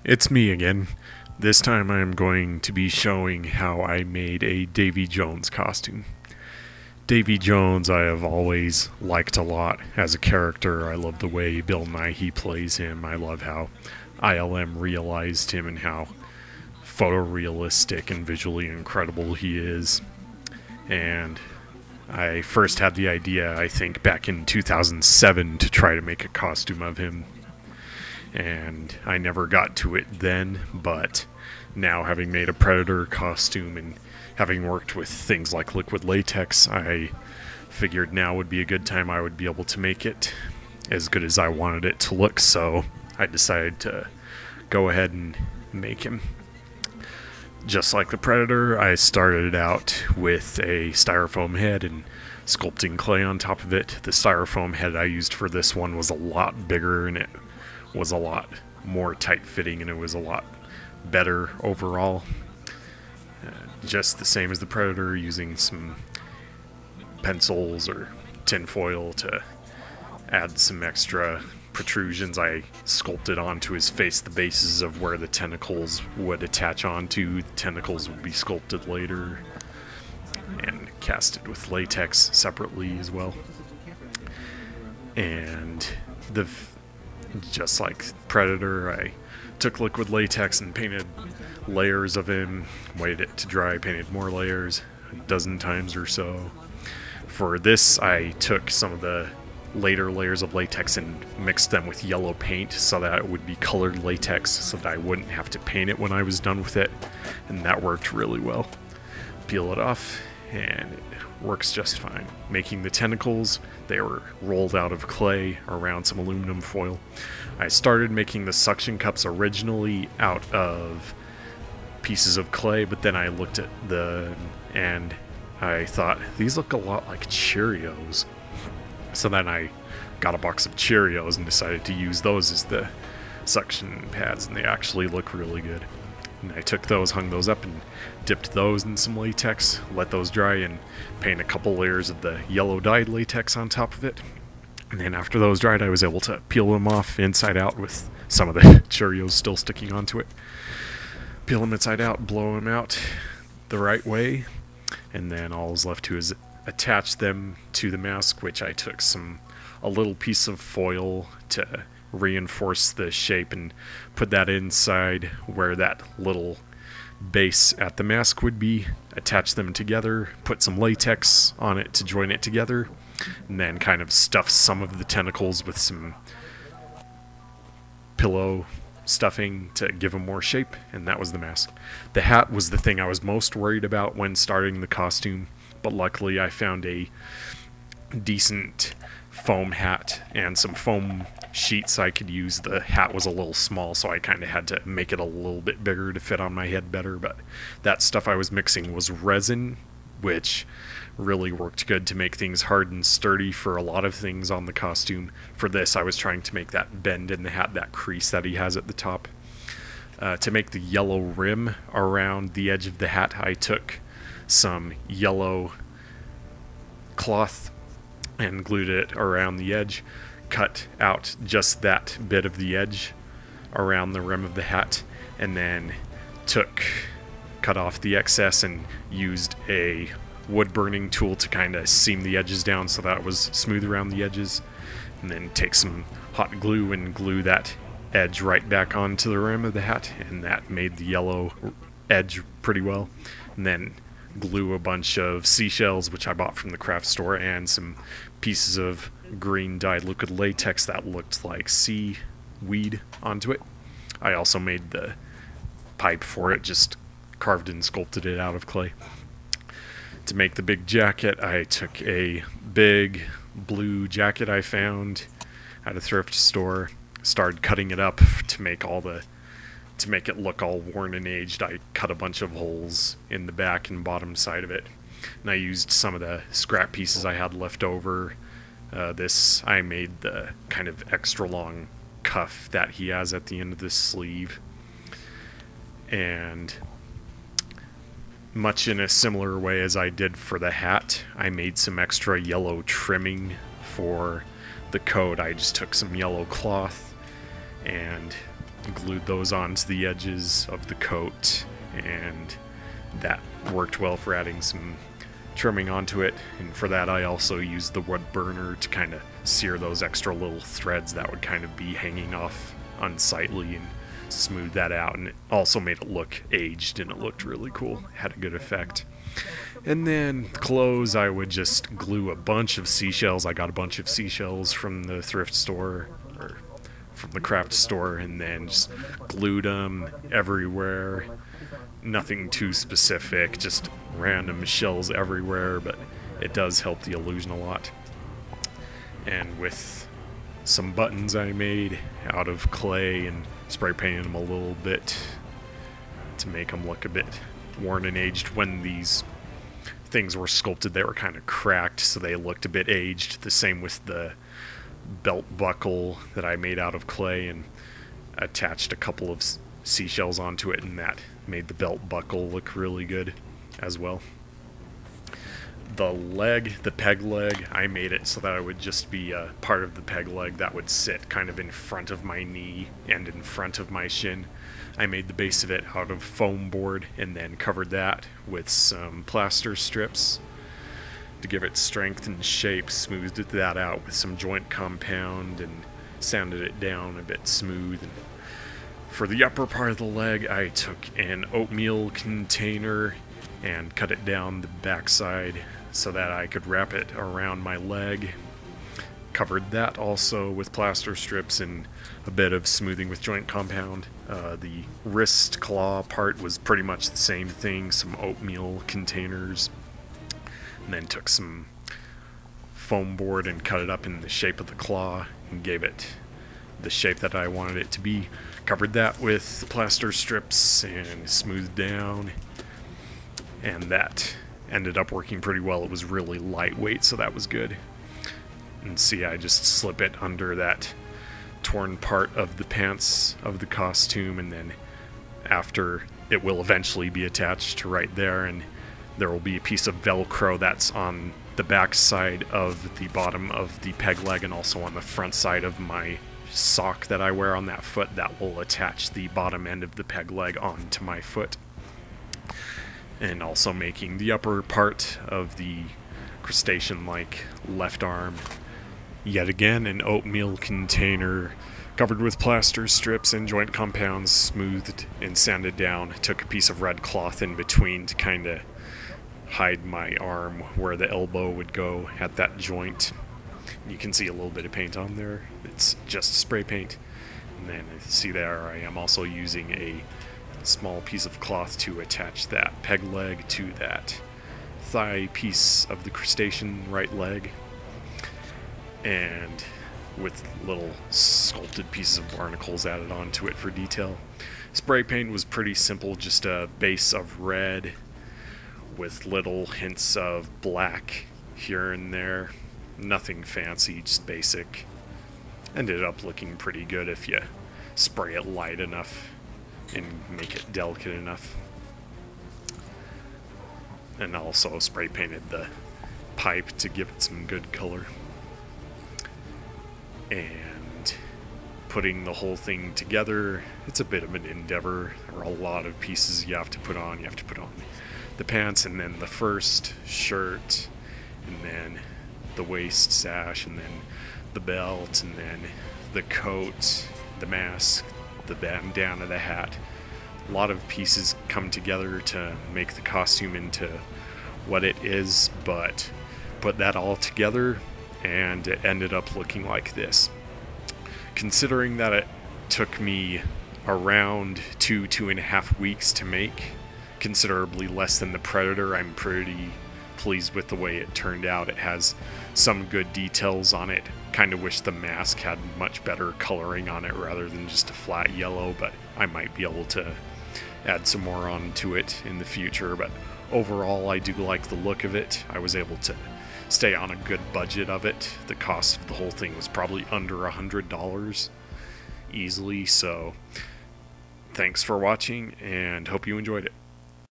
It's me again. This time I'm going to be showing how I made a Davy Jones costume. Davy Jones I have always liked a lot as a character. I love the way Bill Nighy plays him. I love how ILM realized him and how photorealistic and visually incredible he is. And I first had the idea, I think, back in 2007 to try to make a costume of him. And I never got to it then, but now having made a Predator costume and having worked with things like liquid latex, I figured now would be a good time I would be able to make it as good as I wanted it to look, so I decided to go ahead and make him. Just like the Predator, I started out with a styrofoam head and sculpting clay on top of it. The styrofoam head I used for this one was a lot bigger and it was a lot more tight-fitting and it was a lot better overall. Just the same as the Predator, using some pencils or tinfoil to add some extra protrusions. I sculpted onto his face the bases of where the tentacles would attach onto. The tentacles would be sculpted later and casted with latex separately as well. And just like Predator, I took liquid latex and painted layers of him, waited it to dry, painted more layers, a dozen times or so. For this, I took some of the later layers of latex and mixed them with yellow paint so that it would be colored latex so that I wouldn't have to paint it when I was done with it, and that worked really well. Peel it off and it works just fine. Making the tentacles, they were rolled out of clay around some aluminum foil. I started making the suction cups originally out of pieces of clay, but then I looked at and I thought, these look a lot like Cheerios. So then I got a box of Cheerios and decided to use those as the suction pads, and they actually look really good. And I took those, hung those up, and dipped those in some latex, let those dry, and paint a couple layers of the yellow dyed latex on top of it. And then after those dried, I was able to peel them off inside out with some of the Cheerios still sticking onto it. Peel them inside out, blow them out the right way, and then all is left to is attach them to the mask, which I took a little piece of foil to reinforce the shape and put that inside where that little base at the mask would be, attach them together, put some latex on it to join it together, and then kind of stuff some of the tentacles with some pillow stuffing to give them more shape, and that was the mask. The hat was the thing I was most worried about when starting the costume, but luckily I found a decent foam hat and some foam sheets I could use. The hat was a little small, so I kind of had to make it a little bit bigger to fit on my head better, but that stuff I was mixing was resin, which really worked good to make things hard and sturdy for a lot of things on the costume. For this, I was trying to make that bend in the hat, that crease that he has at the top. To make the yellow rim around the edge of the hat, I took some yellow cloth and glued it around the edge, cut out just that bit of the edge around the rim of the hat, and then cut off the excess and used a wood burning tool to kind of seam the edges down so that it was smooth around the edges, and then take some hot glue and glue that edge right back onto the rim of the hat, and that made the yellow edge pretty well. And then glue a bunch of seashells, which I bought from the craft store, and some pieces of green dyed liquid latex that looked like seaweed onto it. I also made the pipe for it, just carved and sculpted it out of clay. To make the big jacket, I took a big blue jacket I found at a thrift store, started cutting it up to make it look all worn and aged. I cut a bunch of holes in the back and bottom side of it, and I used some of the scrap pieces I had left over. I made the kind of extra long cuff that he has at the end of the sleeve, and much in a similar way as I did for the hat, I made some extra yellow trimming for the coat. I just took some yellow cloth and glued those onto the edges of the coat, and that worked well for adding some trimming onto it. And for that I also used the wood burner to kind of sear those extra little threads that would kind of be hanging off unsightly and smooth that out, and it also made it look aged and it looked really cool. Had a good effect. And then clothes, I would just glue a bunch of seashells. I got a bunch of seashells from the thrift store or from the craft store, and then just glued them everywhere. Nothing too specific, just random shells everywhere, but it does help the illusion a lot. And with some buttons I made out of clay and spray painted them a little bit to make them look a bit worn and aged. When these things were sculpted, they were kind of cracked, so they looked a bit aged. The same with the belt buckle that I made out of clay and attached a couple of seashells onto it, and that made the belt buckle look really good as well. The leg, the peg leg, I made it so that it would just be a part of the peg leg that would sit kind of in front of my knee and in front of my shin. I made the base of it out of foam board and then covered that with some plaster strips to give it strength and shape. Smoothed that out with some joint compound and sanded it down a bit smooth. And for the upper part of the leg, I took an oatmeal container and cut it down the backside so that I could wrap it around my leg. Covered that also with plaster strips and a bit of smoothing with joint compound. The wrist claw part was pretty much the same thing, some oatmeal containers, and then took some foam board and cut it up in the shape of the claw and gave it the shape that I wanted it to be. Covered that with plaster strips and smoothed down, and that ended up working pretty well. It was really lightweight, so that was good. And see, I just slip it under that torn part of the pants of the costume, and then after, it will eventually be attached to right there, and there will be a piece of Velcro that's on the back side of the bottom of the peg leg and also on the front side of my sock that I wear on that foot that will attach the bottom end of the peg leg onto my foot. And also making the upper part of the crustacean-like left arm. Yet again, an oatmeal container covered with plaster strips and joint compounds, smoothed and sanded down. Took a piece of red cloth in between to kind of hide my arm where the elbow would go at that joint. You can see a little bit of paint on there. It's just spray paint. And then see there, I am also using a small piece of cloth to attach that peg leg to that thigh piece of the crustacean right leg, and with little sculpted pieces of barnacles added onto it for detail. Spray paint was pretty simple, just a base of red with little hints of black here and there. Nothing fancy, just basic. Ended up looking pretty good if you spray it light enough and make it delicate enough. And also spray painted the pipe to give it some good color. And putting the whole thing together, it's a bit of an endeavor. There are a lot of pieces you have to put on. You have to put on the pants, and then the first shirt, and then the waist sash, and then the belt, and then the coat, the mask, the bandana, the hat. A lot of pieces come together to make the costume into what it is, but put that all together and it ended up looking like this. Considering that it took me around 2.5 weeks to make, considerably less than the Predator, I'm pretty pleased with the way it turned out. It has some good details on it. Kind of wish the mask had much better coloring on it rather than just a flat yellow, but I might be able to add some more onto it in the future. But overall, I do like the look of it. I was able to stay on a good budget of it. The cost of the whole thing was probably under $100 easily, so thanks for watching and hope you enjoyed it.